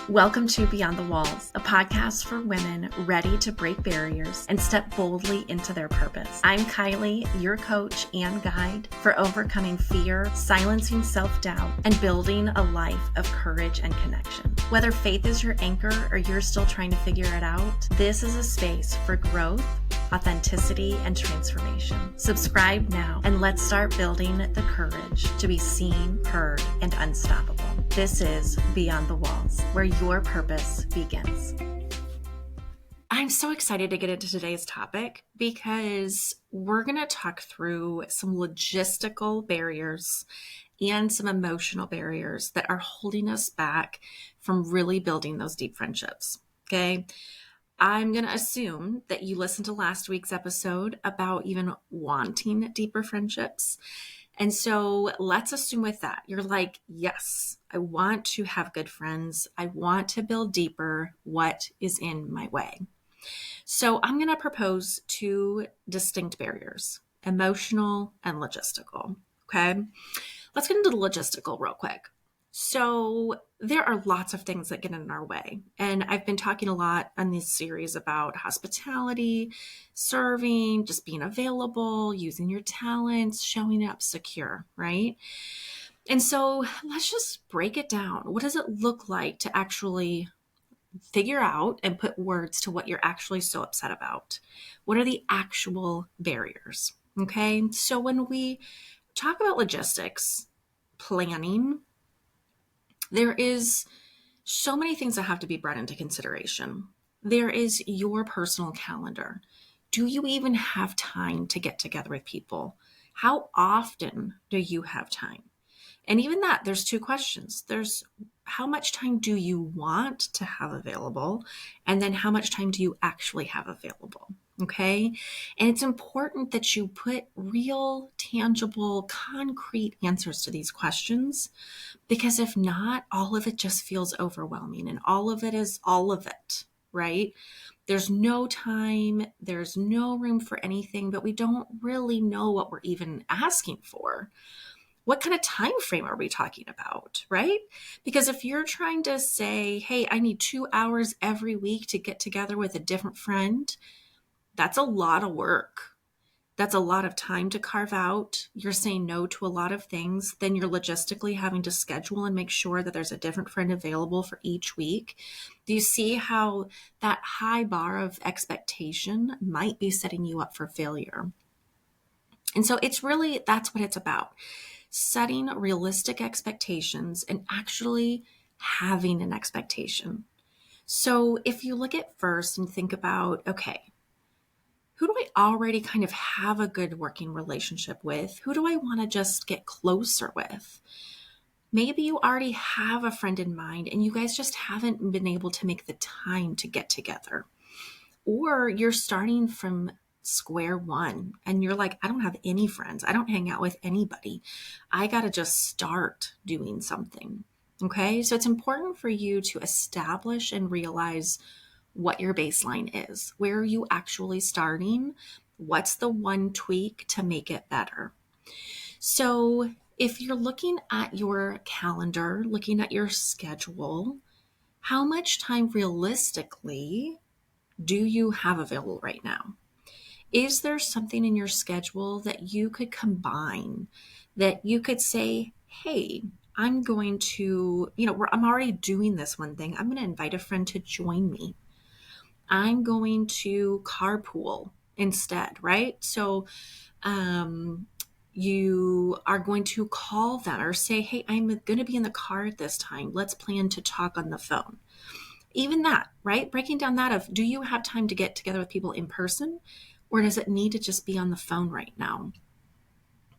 Welcome to Beyond the Walls, a podcast for women ready to break barriers and step boldly into their purpose. I'm Kylie, your coach and guide for overcoming fear, silencing self-doubt, and building a life of courage and connection. Whether faith is your anchor or you're still trying to figure it out, this is a space for growth, authenticity, and transformation. Subscribe now and let's start building the courage to be seen, heard, and unstoppable. This is Beyond the Walls, where your purpose begins. I'm so excited to get into today's topic because we're going to talk through some logistical barriers and some emotional barriers that are holding us back from really building those deep friendships. Okay. I'm going to assume that you listened to last week's episode about even wanting deeper friendships. And so let's assume with that, you're like, yes, I want to have good friends. I want to build deeper. What is in my way? So I'm going to propose two distinct barriers, emotional and logistical. Okay. Let's get into the logistical real quick. So there are lots of things that get in our way. And I've been talking a lot on this series about hospitality, serving, just being available, using your talents, showing up secure, right? And so let's just break it down. What does it look like to actually figure out and put words to what you're actually so upset about? What are the actual barriers? Okay. So when we talk about logistics, planning, there is so many things that have to be brought into consideration. There is your personal calendar. Do you even have time to get together with people? How often do you have time? And even that, there's two questions. There's how much time do you want to have available? And then how much time do you actually have available? Okay. And it's important that you put real, tangible, concrete answers to these questions, because if not, all of it just feels overwhelming and all of it is all of it, right? There's no time, there's no room for anything, but we don't really know what we're even asking for. What kind of time frame are we talking about, right? Because if you're trying to say, hey, I need 2 hours every week to get together with a different friend, that's a lot of work. That's a lot of time to carve out. You're saying no to a lot of things. Then you're logistically having to schedule and make sure that there's a different friend available for each week. Do you see how that high bar of expectation might be setting you up for failure? And so it's really, that's what it's about. Setting realistic expectations and actually having an expectation. So if you look at first and think about, okay, who do I already kind of have a good working relationship with? Who do I want to just get closer with? Maybe you already have a friend in mind and you guys just haven't been able to make the time to get together. Or you're starting from square one and you're like, I don't have any friends. I don't hang out with anybody. I got to just start doing something. Okay. So it's important for you to establish and realize what your baseline is. Where are you actually starting? What's the one tweak to make it better? So if you're looking at your calendar, looking at your schedule, how much time realistically do you have available right now? Is there something in your schedule that you could combine, that you could say, hey, I'm going to, I'm already doing this one thing. I'm going to invite a friend to join me. I'm going to carpool instead, right? So you are going to call them or say, hey, I'm going to be in the car at this time. Let's plan to talk on the phone. Even that, right? Breaking down that of, do you have time to get together with people in person, or does it need to just be on the phone right now?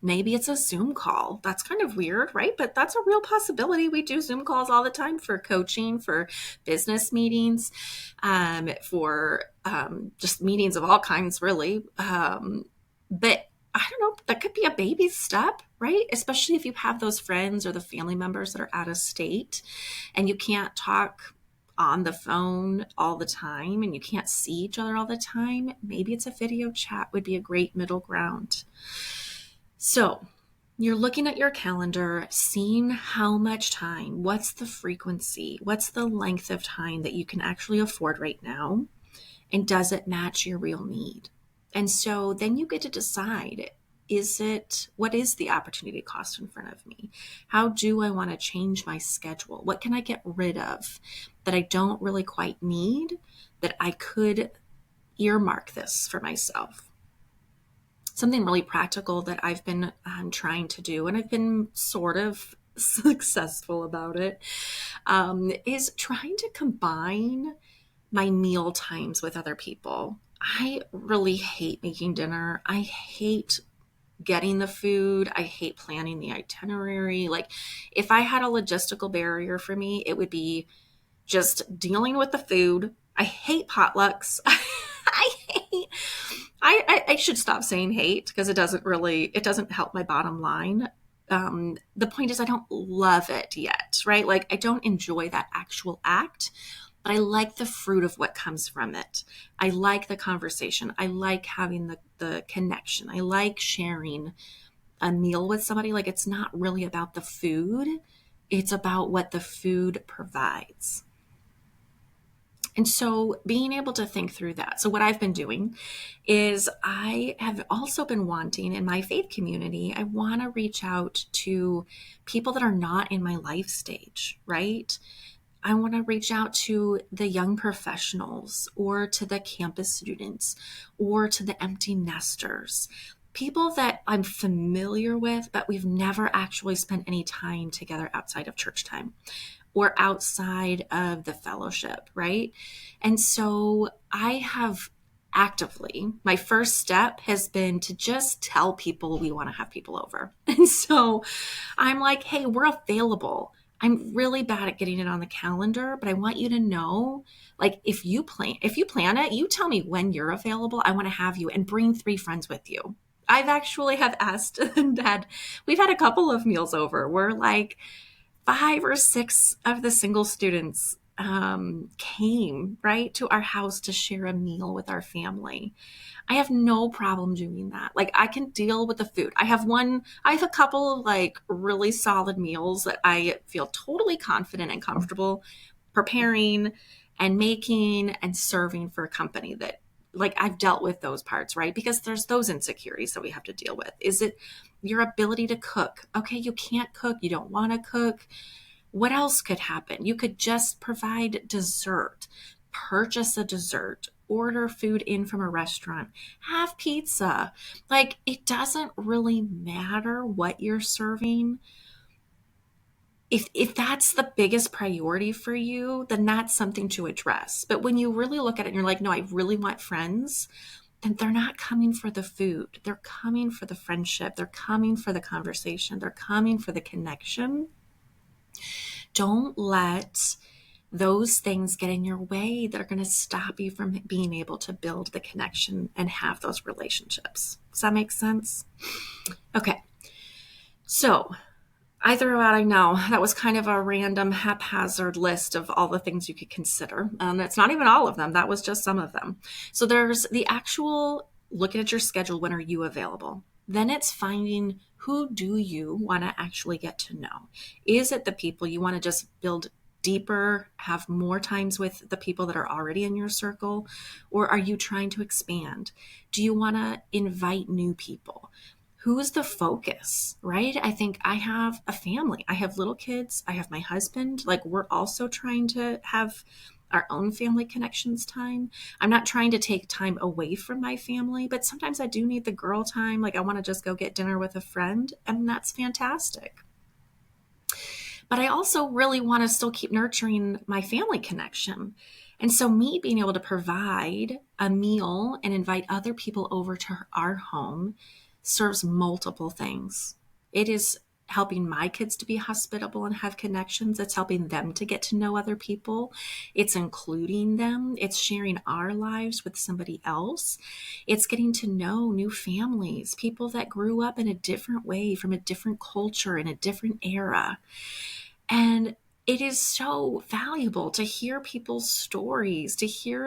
Maybe it's a Zoom call. That's kind of weird, right? But that's a real possibility. We do Zoom calls all the time for coaching, for business meetings, for just meetings of all kinds, really. But I don't know, that could be a baby step, right? Especially if you have those friends or the family members that are out of state and you can't talk on the phone all the time and you can't see each other all the time. Maybe it's a video chat would be a great middle ground. So You're looking at your calendar, seeing how much time, what's the frequency, what's the length of time that you can actually afford right now, and does it match your real need? And so then you get to decide, what is the opportunity cost in front of me? How do I want to change my schedule? What can I get rid of that I don't really quite need, that I could earmark this for myself? Something really practical that I've been trying to do, and I've been sort of successful about it, is trying to combine my meal times with other people. I really hate making dinner. I hate getting the food. I hate planning the itinerary. Like, if I had a logistical barrier for me, it would be just dealing with the food. I hate potlucks. I hate I should stop saying hate, because it doesn't help my bottom line. The point is, I don't love it yet, right? Like, I don't enjoy that actual act, but I like the fruit of what comes from it. I like the conversation. I like having the connection. I like sharing a meal with somebody. Like, it's not really about the food. It's about what the food provides. And so being able to think through that. So what I've been doing is, I have also been wanting, in my faith community, I want to reach out to people that are not in my life stage, right? I want to reach out to the young professionals, or to the campus students, or to the empty nesters, people that I'm familiar with, but we've never actually spent any time together outside of church time or outside of the fellowship, right? And so I have actively, my first step has been to just tell people we want to have people over. And so I'm like, hey, we're available. I'm really bad at getting it on the calendar, but I want you to know, like, if you plan it, you tell me when you're available. I want to have you, and bring 3 friends with you. I've actually have asked and we've had a couple of meals over. We're like 5 or 6 of the single students came right to our house to share a meal with our family. I have no problem doing that. Like, I can deal with the food. I have a couple of like really solid meals that I feel totally confident and comfortable preparing and making and serving for a company that, like, I've dealt with those parts, right? Because there's those insecurities that we have to deal with. Is it your ability to cook? Okay, you can't cook. You don't want to cook. What else could happen? You could just provide dessert, purchase a dessert, order food in from a restaurant, have pizza. Like, it doesn't really matter what you're serving. If that's the biggest priority for you, then that's something to address. But when you really look at it and you're like, no, I really want friends, then they're not coming for the food. They're coming for the friendship. They're coming for the conversation. They're coming for the connection. Don't let those things get in your way that are going to stop you from being able to build the connection and have those relationships. Does that make sense? Okay. So I threw out, I know that was kind of a random haphazard list of all the things you could consider. It's not even all of them. That was just some of them. So there's the actual looking at your schedule. When are you available? Then it's finding, who do you want to actually get to know? Is it the people you want to just build deeper, have more times with the people that are already in your circle? Or are you trying to expand? Do you want to invite new people? Who's the focus, right? I think I have a family. I have little kids. I have my husband. Like, we're also trying to have our own family connections time. I'm not trying to take time away from my family, but sometimes I do need the girl time. Like, I want to just go get dinner with a friend, and that's fantastic. But I also really want to still keep nurturing my family connection. And so me being able to provide a meal and invite other people over to our home serves multiple things. It is helping my kids to be hospitable and have connections. It's helping them to get to know other people. It's including them. It's sharing our lives with somebody else. It's getting to know new families, people that grew up in a different way, from a different culture, in a different era. And it is so valuable to hear people's stories, to hear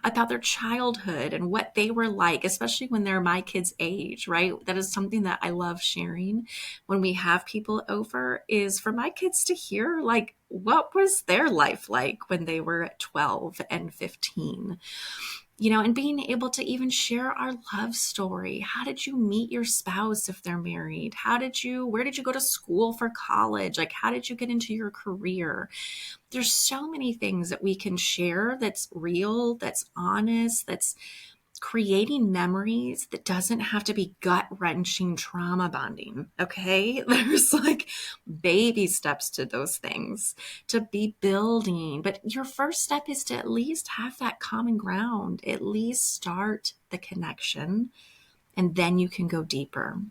about their childhood and what they were like, especially when they're my kids' age, right? That is something that I love sharing when we have people over, is for my kids to hear, like, what was their life like when they were 12 and 15? And being able to even share our love story. How did you meet your spouse if they're married? Where did you go to school for college? Like, how did you get into your career? There's so many things that we can share that's real, that's honest, that's creating memories that doesn't have to be gut-wrenching trauma bonding, okay? There's like baby steps to those things to be building. But your first step is to at least have that common ground, at least start the connection, and then you can go deeper.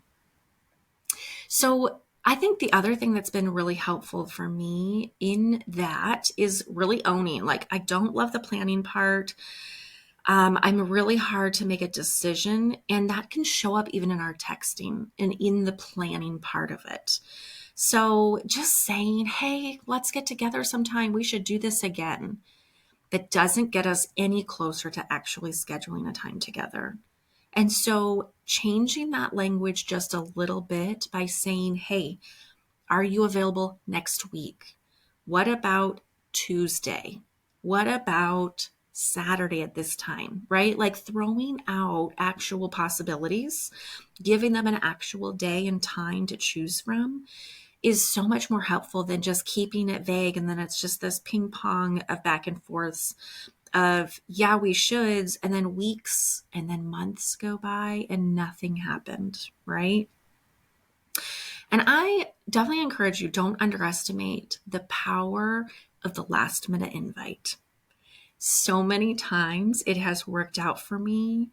So I think the other thing that's been really helpful for me in that is really owning, like, I don't love the planning part. I'm really hard to make a decision, and that can show up even in our texting and in the planning part of it. So just saying, hey, let's get together sometime. We should do this again. That doesn't get us any closer to actually scheduling a time together. And so changing that language just a little bit by saying, hey, are you available next week? What about Tuesday? What about Saturday at this time, right? Like throwing out actual possibilities, giving them an actual day and time to choose from is so much more helpful than just keeping it vague. And then it's just this ping pong of back and forths of, yeah, we shoulds, and then weeks and then months go by and nothing happened, right? And I definitely encourage you, don't underestimate the power of the last minute invite. So many times it has worked out for me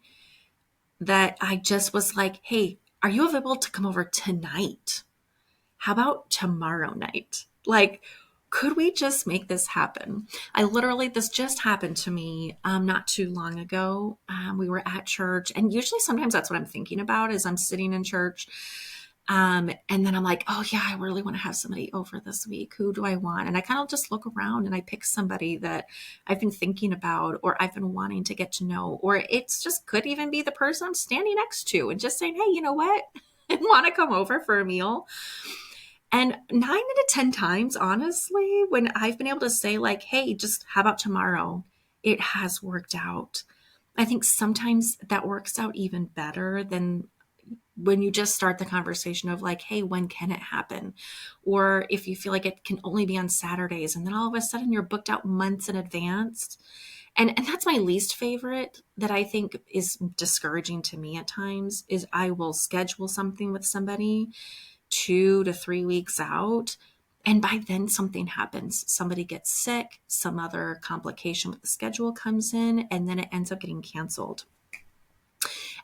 that I just was like, hey, are you available to come over tonight? How about tomorrow night? Like, could we just make this happen? This just happened to me not too long ago. We were at church, and usually sometimes that's what I'm thinking about as I'm sitting in church. And then I'm like, oh yeah, I really want to have somebody over this week. Who do I want? And I kind of just look around and I pick somebody that I've been thinking about, or I've been wanting to get to know, or it's just could even be the person I'm standing next to and just saying, hey, you know what? I want to come over for a meal. And 9 out of 10 times, honestly, when I've been able to say like, hey, just how about tomorrow? It has worked out. I think sometimes that works out even better than when you just start the conversation of like, hey, when can it happen? Or if you feel like it can only be on Saturdays, and then all of a sudden you're booked out months in advance. And that's my least favorite that I think is discouraging to me at times, is I will schedule something with somebody 2 to 3 weeks out. And by then something happens. Somebody gets sick, some other complication with the schedule comes in, and then it ends up getting canceled.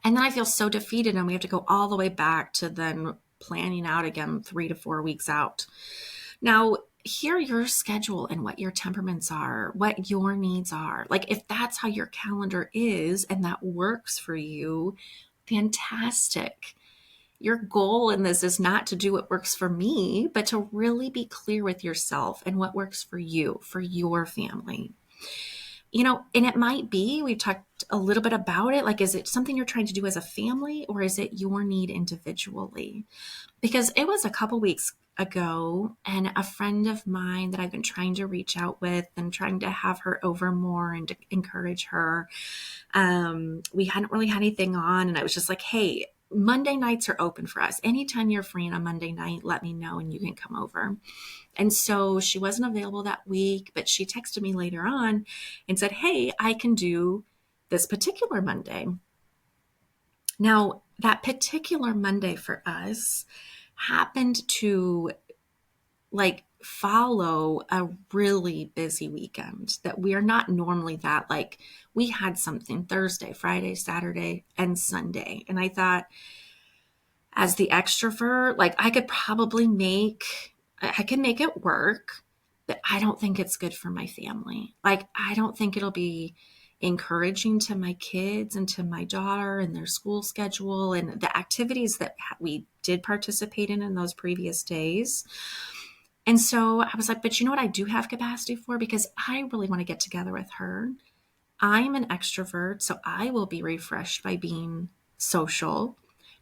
And then I feel so defeated, and we have to go all the way back to then planning out again 3 to 4 weeks out. Now, hear your schedule and what your temperaments are, what your needs are. Like, if that's how your calendar is and that works for you, fantastic. Your goal in this is not to do what works for me, but to really be clear with yourself and what works for you, for your family. And it might be, we've talked a little bit about it, like, is it something you're trying to do as a family, or is it your need individually? Because it was a couple weeks ago, and a friend of mine that I've been trying to reach out with and trying to have her over more and to encourage her, we hadn't really had anything on, and I was just like, hey, Monday nights are open for us. Anytime you're free on a Monday night, let me know and you can come over. And so she wasn't available that week, but she texted me later on and said, hey, I can do this particular Monday. Now, that particular Monday for us happened to like follow a really busy weekend that we are not normally that, like, we had something Thursday, Friday, Saturday, and Sunday. And I thought, as the extrovert, like, I can make it work, but I don't think it's good for my family. Like, I don't think it'll be encouraging to my kids and to my daughter and their school schedule and the activities that we did participate in those previous days. And so I was like, but you know what I do have capacity for? Because I really want to get together with her. I'm an extrovert, so I will be refreshed by being social.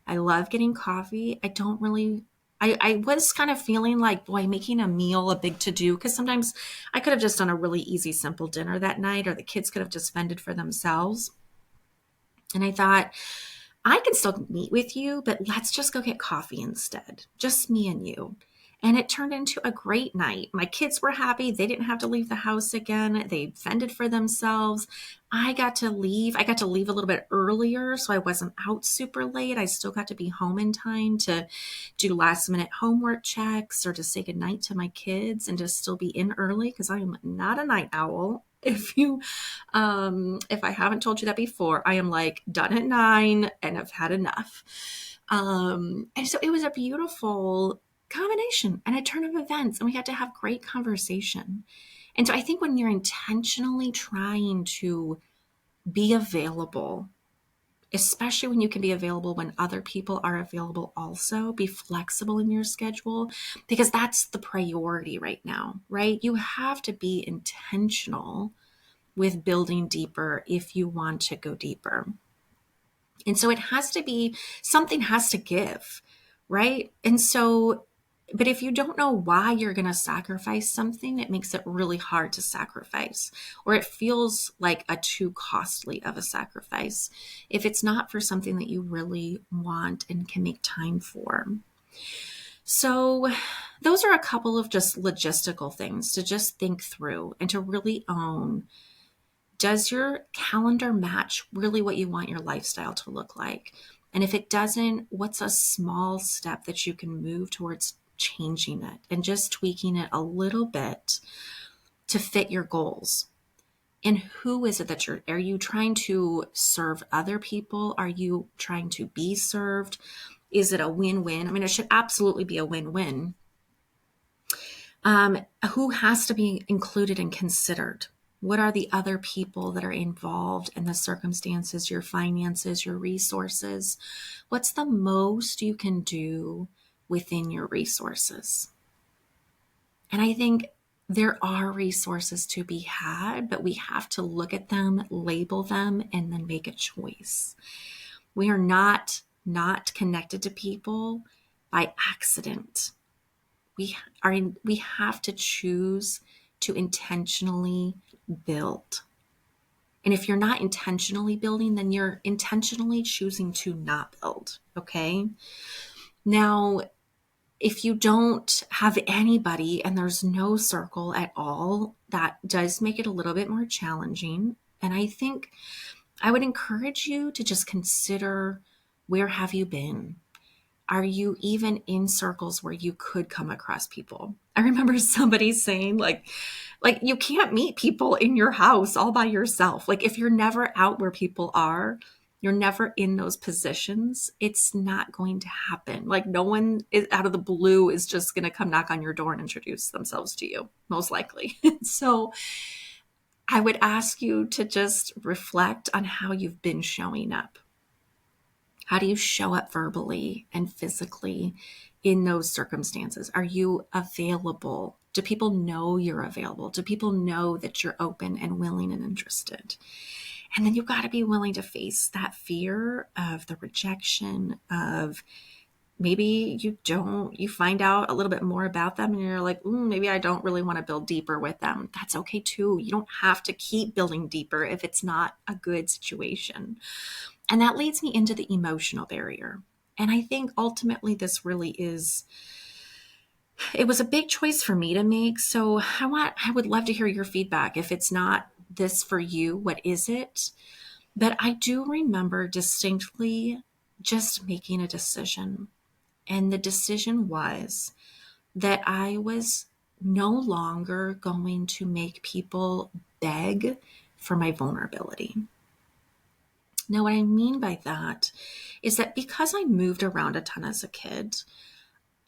I love getting coffee. I was kind of feeling like, boy, making a meal a big to do, because sometimes I could have just done a really easy, simple dinner that night, or the kids could have just fended for themselves. And I thought, I can still meet with you, but let's just go get coffee instead. Just me and you. And it turned into a great night. My kids were happy. They didn't have to leave the house again. They fended for themselves. I got to leave. I got to leave a little bit earlier, so I wasn't out super late. I still got to be home in time to do last minute homework checks or to say goodnight to my kids and to still be in early, because I am not a night owl. If I haven't told you that before, I am like done at 9 and I've had enough. And so it was a beautiful combination and a turn of events, and we got to have great conversation. And so I think when you're intentionally trying to be available, especially when you can be available when other people are available also, be flexible in your schedule, because that's the priority right now, right? You have to be intentional with building deeper if you want to go deeper. And so it has to be, something has to give, right? And so, but if you don't know why you're going to sacrifice something, it makes it really hard to sacrifice, or it feels like a too costly of a sacrifice if it's not for something that you really want and can make time for. So those are a couple of just logistical things to just think through and to really own. Does your calendar match really what you want your lifestyle to look like? And if it doesn't, what's a small step that you can move towards changing it and just tweaking it a little bit to fit your goals? And who is it that are you trying to serve other people? Are you trying to be served? Is it a win-win? I mean, it should absolutely be a win-win. Who has to be included and considered? What are the other people that are involved in the circumstances, your finances, your resources? What's the most you can do within your resources? And I think there are resources to be had, but we have to look at them, label them, and then make a choice. We are not connected to people by accident. We have to choose to intentionally build. And if you're not intentionally building, then you're intentionally choosing to not build. Okay. Now, if you don't have anybody and there's no circle at all, that does make it a little bit more challenging. And I think I would encourage you to just consider, where have you been? Are you even in circles where you could come across people? I remember somebody saying like you can't meet people in your house all by yourself. Like if you're never out where people are, you're never in those positions, it's not going to happen. Like no one is out of the blue is just going to come knock on your door and introduce themselves to you, most likely. So I would ask you to just reflect on how you've been showing up. How do you show up verbally and physically in those circumstances? Are you available? Do people know you're available? Do people know that you're open and willing and interested? And then you've got to be willing to face that fear of the rejection, of maybe you find out a little bit more about them and you're like, maybe I don't really want to build deeper with them. That's okay too. You don't have to keep building deeper if it's not a good situation. And that leads me into the emotional barrier. And I think ultimately this really it was a big choice for me to make. So I would love to hear your feedback. If it's not this for you, what is it? But I do remember distinctly just making a decision. And the decision was that I was no longer going to make people beg for my vulnerability. Now, what I mean by that is that because I moved around a ton as a kid,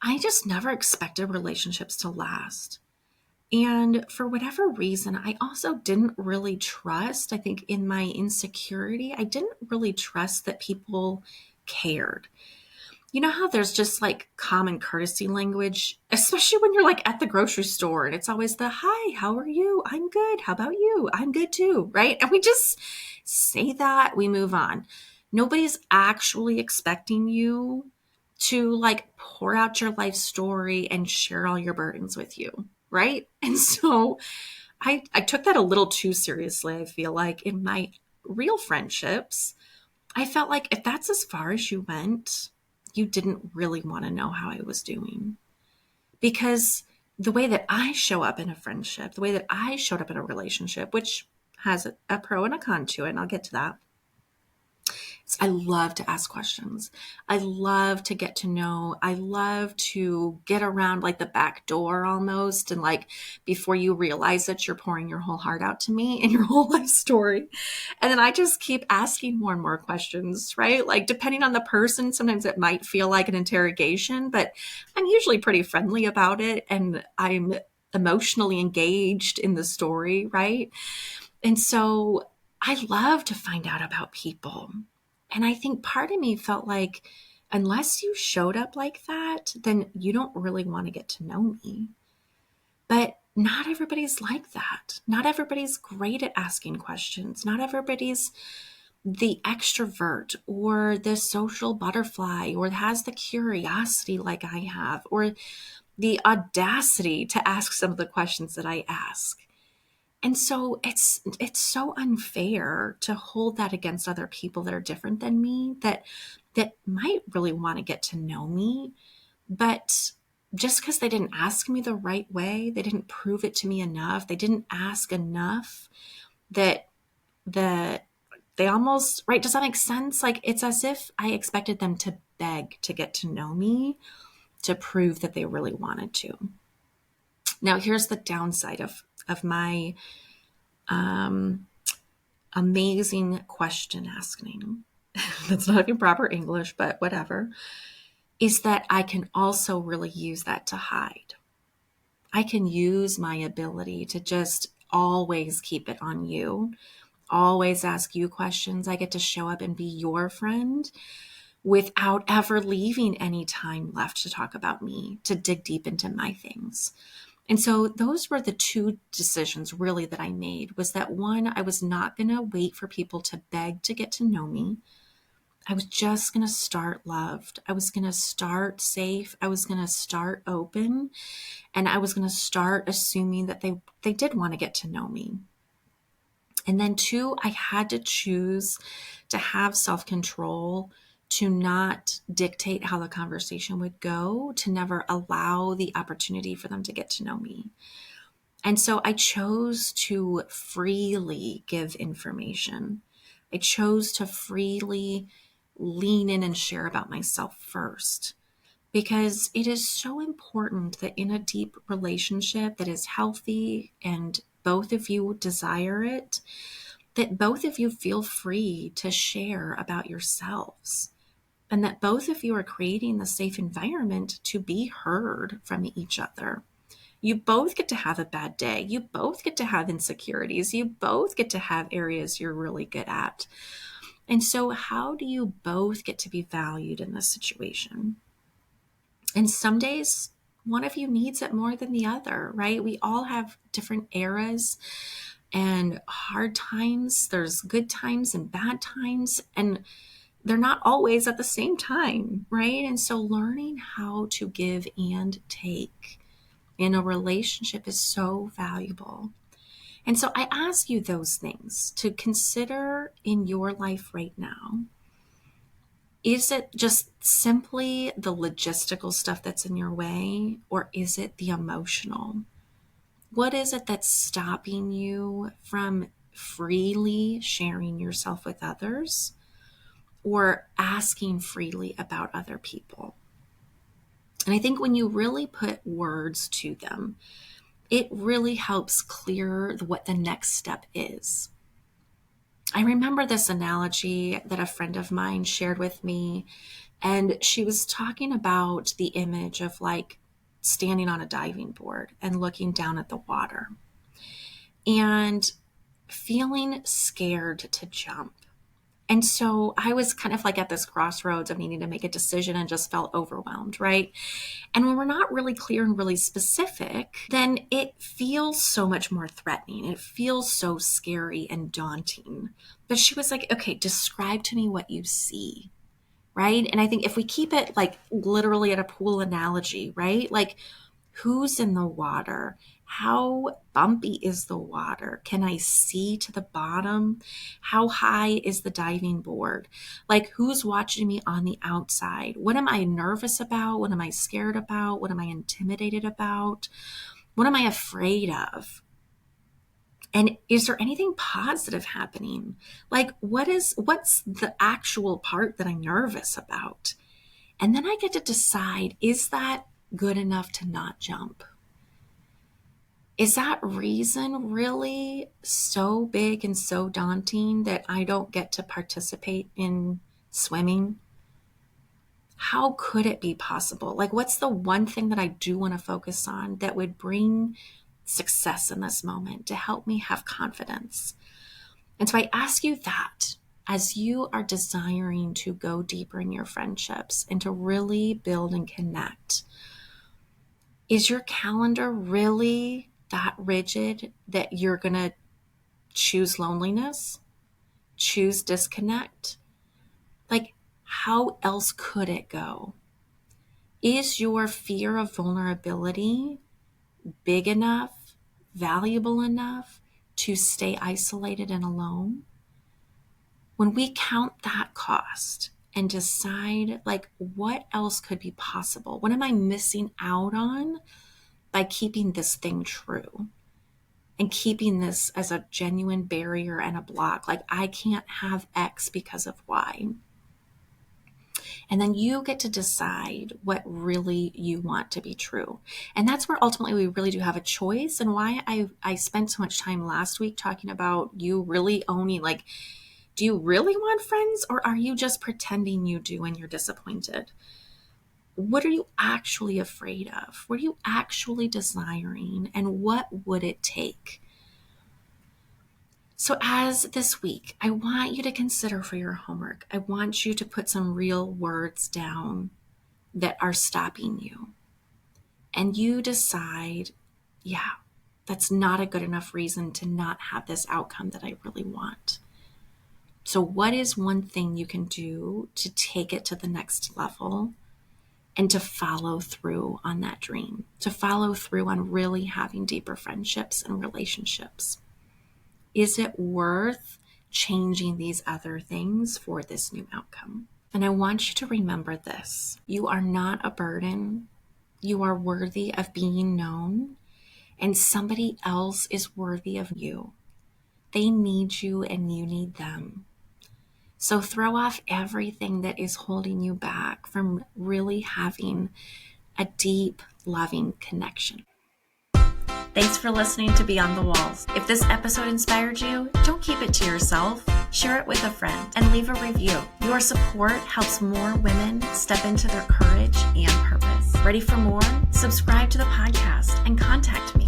I just never expected relationships to last. And for whatever reason, I also didn't really trust, I think in my insecurity, I didn't really trust that people cared. You know how there's just like common courtesy language, especially when you're like at the grocery store and it's always the, hi, how are you? I'm good. How about you? I'm good too. Right. And we just say that, we move on. Nobody's actually expecting you to like pour out your life story and share all your burdens with you. Right. And so I took that a little too seriously. I feel like in my real friendships, I felt like if that's as far as you went, you didn't really want to know how I was doing. Because the way that I show up in a friendship, the way that I showed up in a relationship, which has a pro and a con to it, and I'll get to that, I love to ask questions. I love to get to know. I love to get around like the back door almost. And like before you realize that you're pouring your whole heart out to me and your whole life story. And then I just keep asking more and more questions, right? Like depending on the person, sometimes it might feel like an interrogation, but I'm usually pretty friendly about it. And I'm emotionally engaged in the story, right? And so I love to find out about people. And I think part of me felt like, unless you showed up like that, then you don't really want to get to know me. But not everybody's like that. Not everybody's great at asking questions. Not everybody's the extrovert or the social butterfly or has the curiosity like I have or the audacity to ask some of the questions that I ask. And so it's so unfair to hold that against other people that are different than me that might really want to get to know me, but just because they didn't ask me the right way, they didn't prove it to me enough, they didn't ask enough, that they almost, right, does that make sense? Like it's as if I expected them to beg to get to know me to prove that they really wanted to. Now here's the downside of my amazing question asking. That's not even proper English, but whatever. Is that I can also really use that to hide. I can use my ability to just always keep it on you, always ask you questions. I get to show up and be your friend without ever leaving any time left to talk about me, to dig deep into my things. And so those were the two decisions really that I made, was that one, I was not going to wait for people to beg to get to know me. I was just going to start loved. I was going to start safe. I was going to start open, and I was going to start assuming that they did want to get to know me. And then two, I had to choose to have self-control, to not dictate how the conversation would go, to never allow the opportunity for them to get to know me. And so I chose to freely give information. I chose to freely lean in and share about myself first, because it is so important that in a deep relationship that is healthy and both of you desire it, that both of you feel free to share about yourselves, and that both of you are creating the safe environment to be heard from each other. You both get to have a bad day. You both get to have insecurities. You both get to have areas you're really good at. And so how do you both get to be valued in this situation? And some days one of you needs it more than the other, right? We all have different eras and hard times. There's good times and bad times, and they're not always at the same time, right? And so learning how to give and take in a relationship is so valuable. And so I ask you those things to consider in your life right now. Is it just simply the logistical stuff that's in your way, or is it the emotional? What is it that's stopping you from freely sharing yourself with others or asking freely about other people? And I think when you really put words to them, it really helps clear what the next step is. I remember this analogy that a friend of mine shared with me, and she was talking about the image of like standing on a diving board and looking down at the water and feeling scared to jump. And so I was kind of like at this crossroads of needing to make a decision and just felt overwhelmed, right? And when we're not really clear and really specific, then it feels so much more threatening. It feels so scary and daunting. But she was like, okay, describe to me what you see, right? And I think if we keep it like literally at a pool analogy, right? Like, who's in the water? How bumpy is the water? Can I see to the bottom? How high is the diving board? Like, who's watching me on the outside? What am I nervous about? What am I scared about? What am I intimidated about? What am I afraid of? And is there anything positive happening? Like, what's the actual part that I'm nervous about? And then I get to decide, is that good enough to not jump? Is that reason really so big and so daunting that I don't get to participate in swimming? How could it be possible? Like, what's the one thing that I do want to focus on that would bring success in this moment to help me have confidence? And so I ask you that as you are desiring to go deeper in your friendships and to really build and connect, is your calendar really that rigid that you're going to choose loneliness, choose disconnect? Like, how else could it go? Is your fear of vulnerability big enough, valuable enough to stay isolated and alone? When we count that cost and decide, like, what else could be possible? What am I missing out on by keeping this thing true and keeping this as a genuine barrier and a block? Like, I can't have X because of Y. And then you get to decide what really you want to be true. And that's where ultimately we really do have a choice, and why I spent so much time last week talking about you really owning, like, do you really want friends, or are you just pretending you do and you're disappointed? What are you actually afraid of? What are you actually desiring? And what would it take? So as this week, I want you to consider for your homework, I want you to put some real words down that are stopping you. And you decide, yeah, that's not a good enough reason to not have this outcome that I really want. So what is one thing you can do to take it to the next level and to follow through on that dream, to follow through on really having deeper friendships and relationships? Is it worth changing these other things for this new outcome? And I want you to remember this. You are not a burden. You are worthy of being known, and somebody else is worthy of you. They need you and you need them. So throw off everything that is holding you back from really having a deep, loving connection. Thanks for listening to Beyond the Walls. If this episode inspired you, don't keep it to yourself. Share it with a friend and leave a review. Your support helps more women step into their courage and purpose. Ready for more? Subscribe to the podcast and contact me.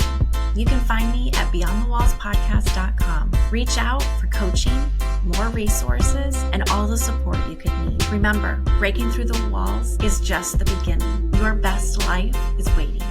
You can find me at beyondthewallspodcast.com. Reach out for coaching, more resources, and all the support you could need. Remember, breaking through the walls is just the beginning. Your best life is waiting.